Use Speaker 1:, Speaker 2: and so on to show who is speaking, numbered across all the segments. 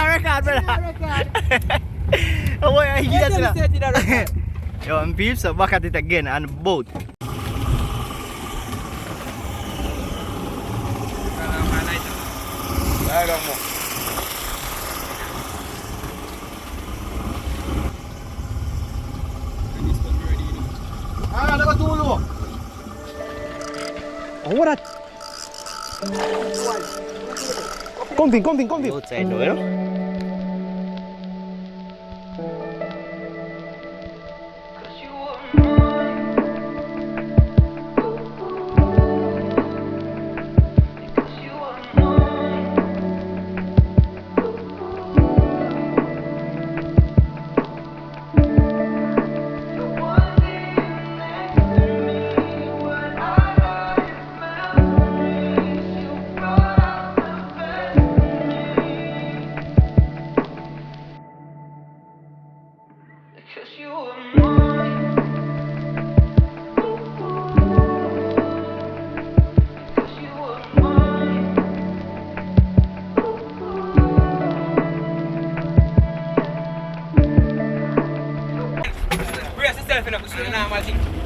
Speaker 1: record, brother. Oh, boy, I hear that. Yo, and peeps, so back at it again on the boat. Nakatulog. Oh, what that? Konting. Outside, no, you know?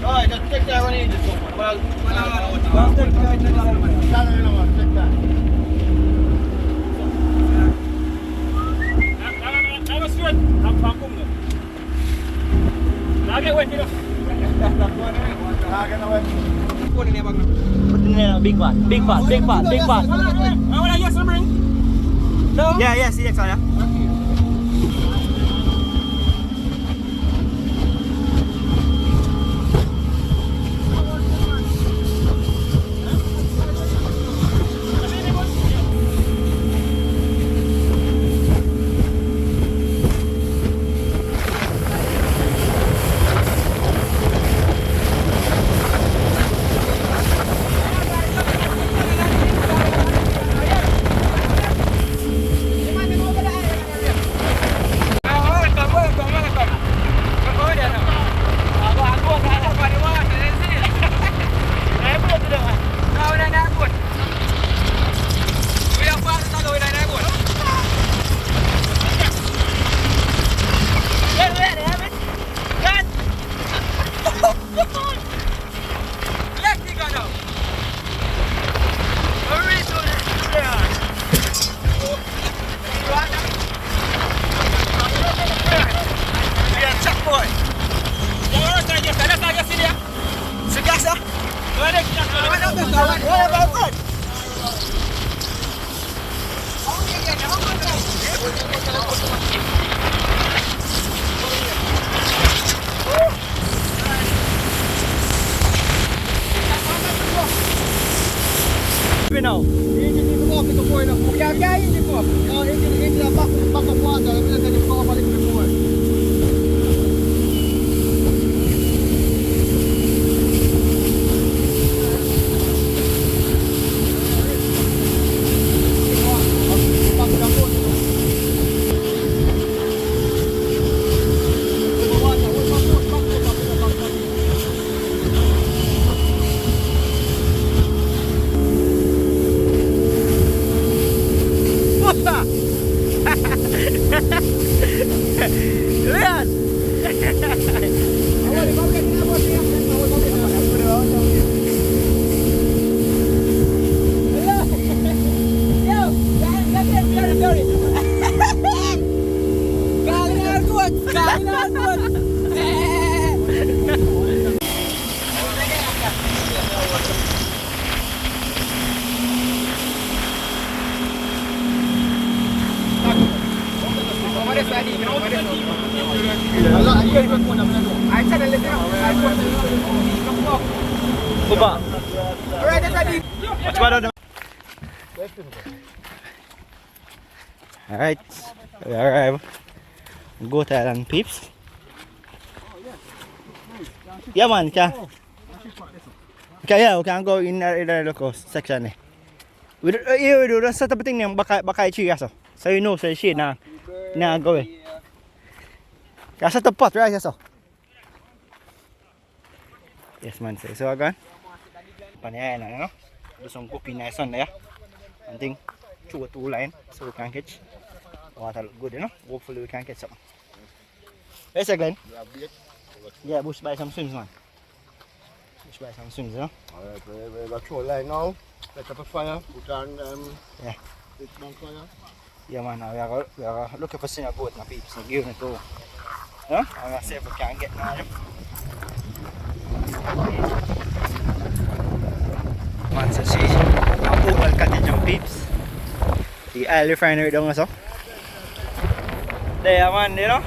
Speaker 1: Oh, just check that one in. Well, big pot. No? Yeah, see next one, yeah. Now. Hindi ko ito po ina. Kaya hindi po. Hindi na back of water. Hindi ko balik before. Lihat. Baba. Alright, we arrive. Go Thailand, peeps. Yeah, man, we can go in the local section. We do the set up thing ng baka tree so. So you know, so she na go eh. Kaya sa pot, right? So. Yes man, so again. Panaya na, no? There's some cooking nice on there. I think 2 line so we can catch. Water look good, you know. Hopefully we can catch something. Where's it, Glenn?
Speaker 2: Yeah, bait.
Speaker 1: Yeah, bush by some swings, man. Bush by some swings, you know.
Speaker 2: Alright, we're going to throw line now. Set up a fire. Put on
Speaker 1: Yeah.
Speaker 2: this bonfire.
Speaker 1: Yeah, man. We are looking for senior boat now, peeps. And giving it to. Huh? I'm going to see if we can get now. Man, so see. Ang Opal Cottage yung peeps. The oil refinery doon nga so. There, man, you know.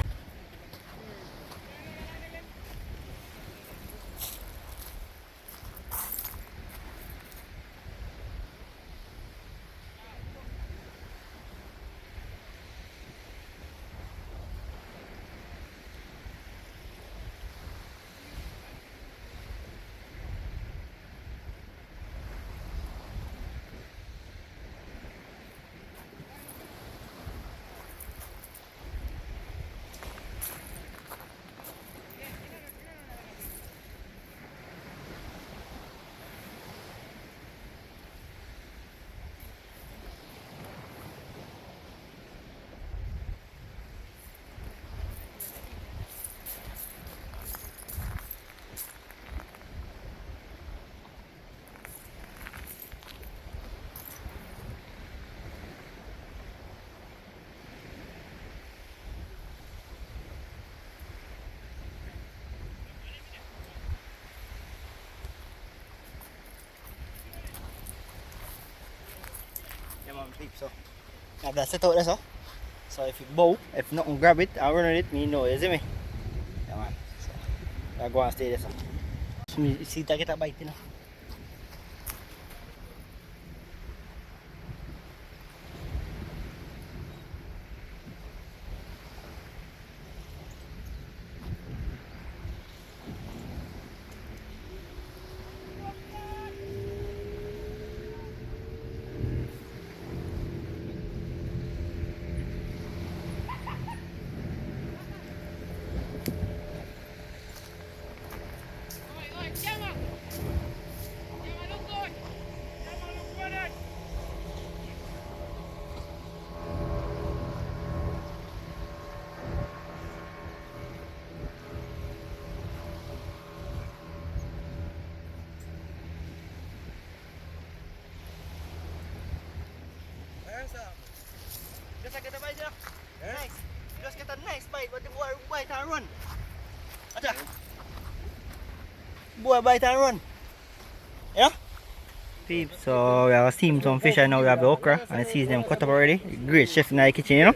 Speaker 1: Yeah, man, peeps. So, now that's it out there, so. So if you bow, if not grab it, I run on it, me know, you see me? Yeah, man. So, I go and stay there, so. See, kita bite, you know. Just get a bite, you know? Nice. Just get a nice bite, but the boy bite and run. Acha. Boy bite and run. Yeah? Peeps, so we have steamed some fish and now we have the okra and the season them cut up already. Great chef in the kitchen, you know?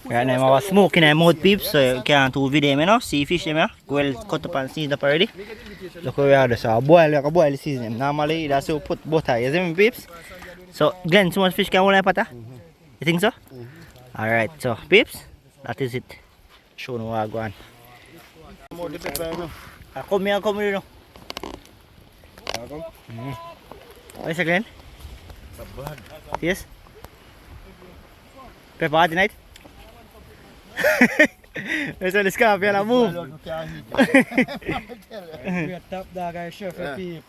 Speaker 1: Right now I was smoking in mouth, peeps, so you can't do video them, you know? See fish them, you know? Well cut up and seasoned up already. Look what we have this, so boil, like a boil the season them. Normally that's how you put butter, you see me, peeps? So Glenn, so much fish can hold in pot, You think so? Alright, so peeps, that is it. Show no what I go on.
Speaker 2: More the pepper, no?
Speaker 1: Come here, you know? What is it, Glenn? Yes? Pepper tonight? Let's all escape, you move.
Speaker 2: We are top dog, I chef for peeps.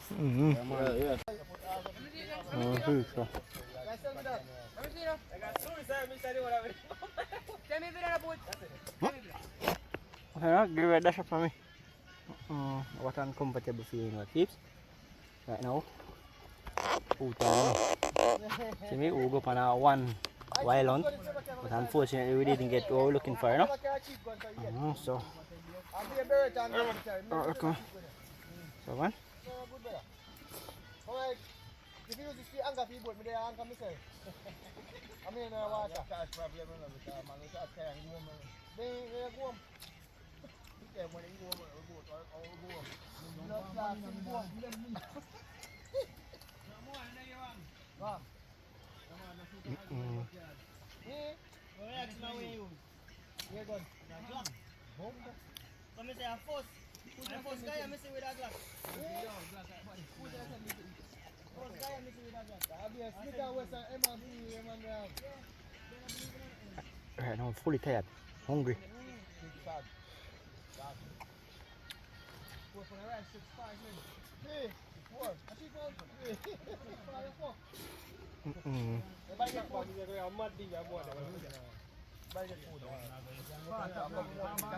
Speaker 1: Give it a dash up for me. What uncomfortable feeling with peeps. Right now. See me, we'll go on a one while on. But unfortunately we didn't get what we're looking for, you know? So okay. So one.
Speaker 2: If you use the anchor for boat, I anchor myself. I mean, water. That's problem because man, we start carrying woman. They go home. They when they go home, we go home. Love class, we go home. Where gone? Bomb. Come and say a first. Who's the first guy I'm missing with a glass? Who's the first guy I'm missing with a glass? Obvious. Look at what's an MRP,
Speaker 1: Right now I'm fully tired, hungry.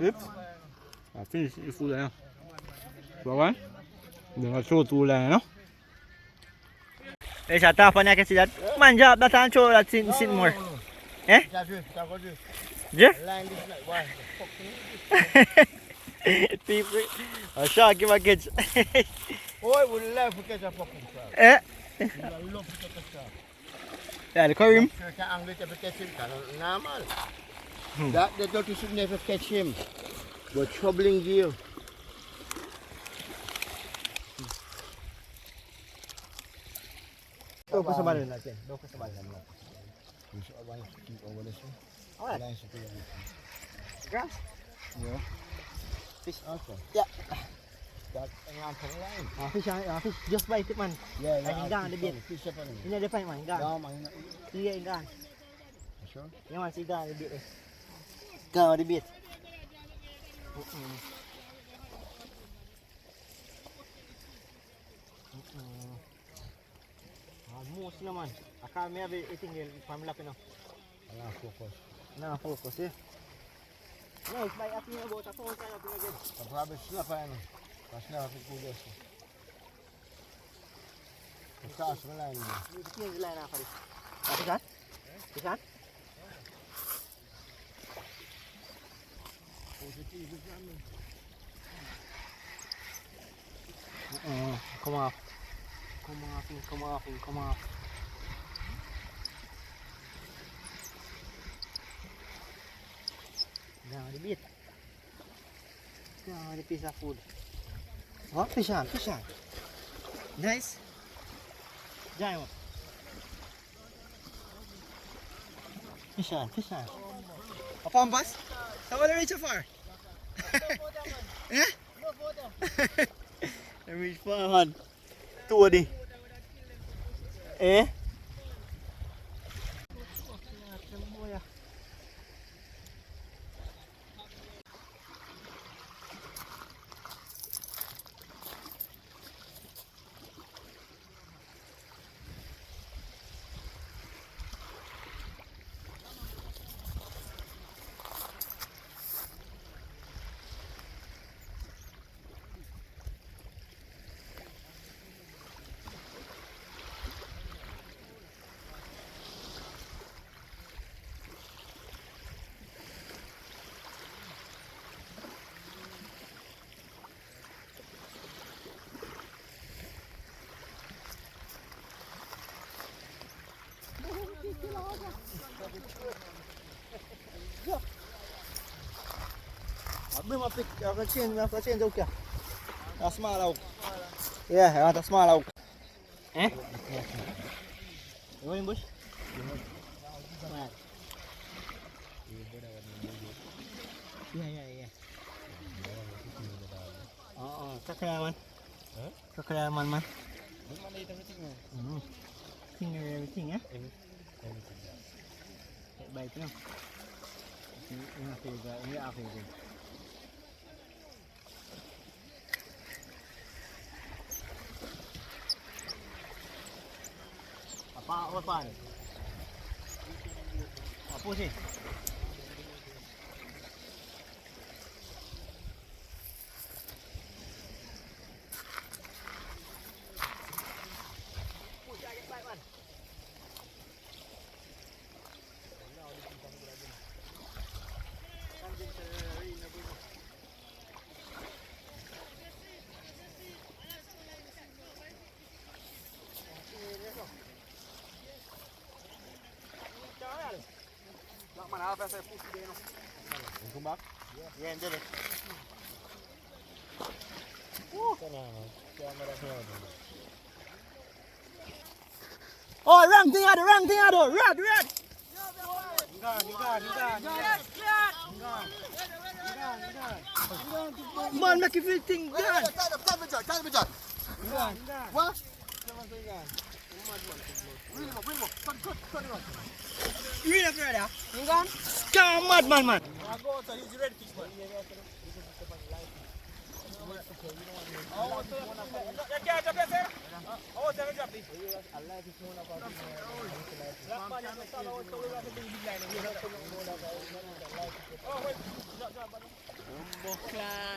Speaker 1: Yep. I finished the food now. But one? Then I'll throw two line, you know? Hey, shut up and I can see that. Man, drop that and throw that sit more. Eh? Yeah? People. A shark give a catch.
Speaker 2: Oh, I would love to catch a fucking shark.
Speaker 1: Eh?
Speaker 2: I would love to catch a shark.
Speaker 1: Yeah, the curry.
Speaker 2: Sure, can angry to catch him, normal. That the dirty should never catch him. But troubling you.
Speaker 1: Don't put somebody in that thing. Don't put somebody in that.
Speaker 2: You should want to keep over this one.
Speaker 1: Alright. Grass?
Speaker 2: Yeah.
Speaker 1: Fish.
Speaker 2: Okay.
Speaker 1: Yeah.
Speaker 2: That around for the line.
Speaker 1: Fish, just bite it, man.
Speaker 2: Yeah,
Speaker 1: I can gone the bit.
Speaker 2: Fish up on it.
Speaker 1: You know the point, man, gone.
Speaker 2: Yeah, man.
Speaker 1: You get it gone.
Speaker 2: You sure?
Speaker 1: You want to see gone the bit. Gone the bit. Most no man. I can't have everything from lap enough.
Speaker 2: I'm not focus.
Speaker 1: No focus, yeah. No, it's like asking about a phone sign up again.
Speaker 2: I'm probably snapper, you know. I snap it good this. It's cast my line, man.
Speaker 1: You need to change the line after this. Fish on? Fish on? Come off. Come off. Down the bit. Down the piece of food. Oh, fish on. Nice. Giant. Fish on. Up on bus? How will I reach so far? Eh? I reach far, man. 2 Eh? I can change the hook. A small hook. Yeah, I want a small hook. Eh? You want in bush? Yeah. Crocodile man. Huh? Crocodile man. Finger everything, yeah? Everything. Bite, no? Ini Apa ni? Apa sih? Come back? Yeah, did it. Oh, wrong thing, Rod. Man, make you feel thing gone.
Speaker 2: Time me, John. What? Bring him up. Turn him up.
Speaker 1: You in after that? You gone? Come on, man.
Speaker 2: I go outside, he's ready to fish, man.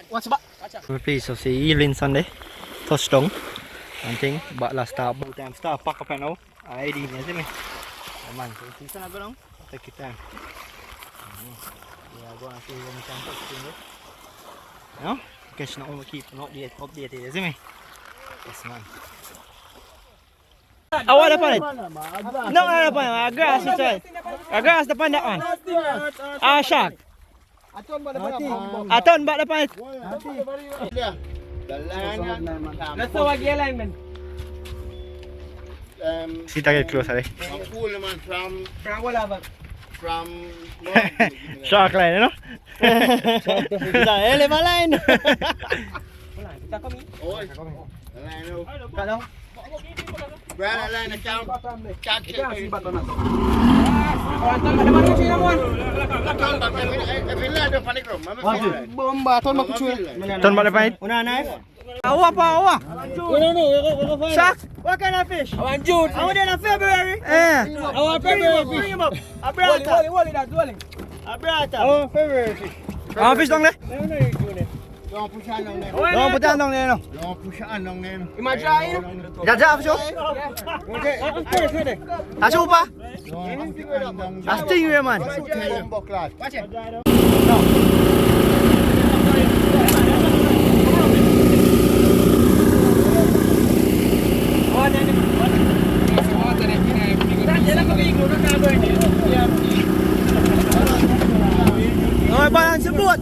Speaker 2: What's back?
Speaker 1: We're pleased to see evening Sunday. Touchdown. One thing, but last start both time start pack up and now. I did it, see me. Man, so see sana go down. Take your time. Yeah, go and see when we can touch thing. You know? Catch now we keep updated, see me. Yes man. I want upon it. No, upon it. A grass is right. A grass upon that one. A shark.
Speaker 2: I turn back the pan.
Speaker 1: I turn back the point.
Speaker 2: The line.
Speaker 3: Let's go again, lineman.
Speaker 1: See that get closer, eh?
Speaker 2: From Coolman,
Speaker 3: From whatever.
Speaker 2: from
Speaker 1: Shark line, you know? It's a hell of a line.
Speaker 2: Oh, the line. Brother, line the count. Catch it. If you land up on the ground, I'm going to bomba. Turn back to
Speaker 1: Turn back the point.
Speaker 3: Una knife?
Speaker 1: Awa pa, awa.
Speaker 3: We don't know.
Speaker 1: Shark? What kind of fish?
Speaker 3: I want June.
Speaker 1: I want in February. Eh.
Speaker 3: I want February fish.
Speaker 1: Bring him up. A
Speaker 3: Hold
Speaker 1: brata.
Speaker 3: it.
Speaker 1: A brata.
Speaker 3: I want February fish.
Speaker 1: How fish down there?
Speaker 2: don't push on down there.
Speaker 1: Don't put that down there, no.
Speaker 2: Don't push on down there.
Speaker 3: Imagine.
Speaker 1: That's a fish.
Speaker 2: Okay.
Speaker 1: That's super.
Speaker 2: Don't push on down there.
Speaker 1: That's stingray, man.
Speaker 2: Watch it.
Speaker 1: Oh, balance the boat.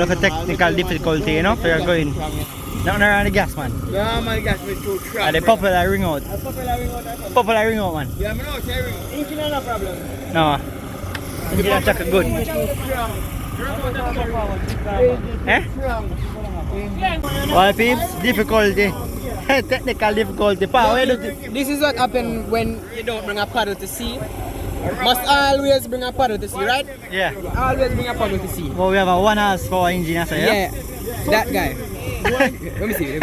Speaker 1: Look at technical difficulty, you know, for your going. Nothing around the gas, man.
Speaker 2: Yeah, man, gas me too crap.
Speaker 1: And the popular ring out. Popular ring out, man.
Speaker 2: Yeah, man, no, ring.
Speaker 3: Engine no problem.
Speaker 1: No. Engine check good. Eh? Well, peeps, difficulty. Technical difficulty.
Speaker 3: This is what happens when you don't bring a paddle to sea. Must always bring a paddle to sea, right?
Speaker 1: Yeah.
Speaker 3: Always bring a paddle to sea.
Speaker 1: Well, we have a 1 horsepower engine, yeah?
Speaker 3: Yeah, that guy. Let me see.